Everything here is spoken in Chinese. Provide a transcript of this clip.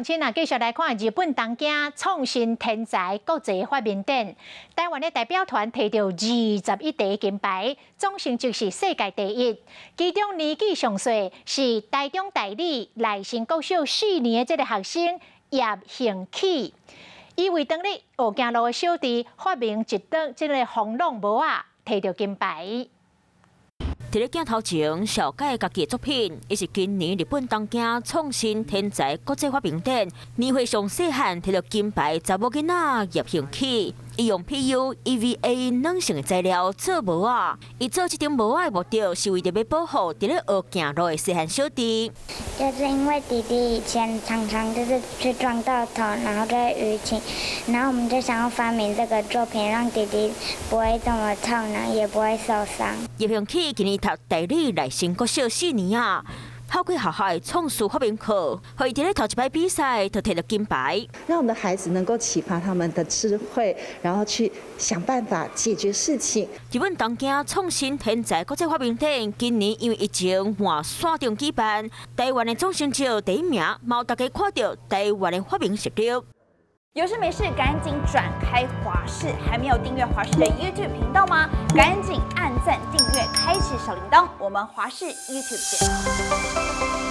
亲啊，继续来看日本东京创新天才国际发明展。台湾的代表团摕到21块金牌，总成绩是世界第一。其中年纪上细是台中大理赖新国小4年的这个学生叶兴启，伊为当日学行路的小弟发明一桌这个风浪帽啊，摕到金牌。 伫咧镜头前小解家己的作品，伊是今年日本东京创新天才国际发明展年会上细汉摕到金牌查某囡仔叶兴启，伊用 PU、EVA 软性的材料做帽啊。伊做这顶帽的目的是为着要保护伫咧学行路的细汉小弟。就是因为弟弟以前常常就是去撞到头，然后就会淤青，然后我们就想要发明这个作品，让弟弟不会这么痛呢，也不会受伤。叶兴启今年读大理赖新国小4年啊。 透过学校的创数发明课，可以伫咧头一摆比赛就摕到金牌，让我们的孩子能够启发他们的智慧，然后去想办法解决事情。日本东京创新天才国际发明展今年因为疫情换线上举办，台湾的总成绩第1名，毛大家看到台湾的发明实力。 有事没事赶紧转开华视，还没有订阅华视的 YouTube 频道吗？赶紧按赞、订阅、开启小铃铛，我们华视 YouTube 见。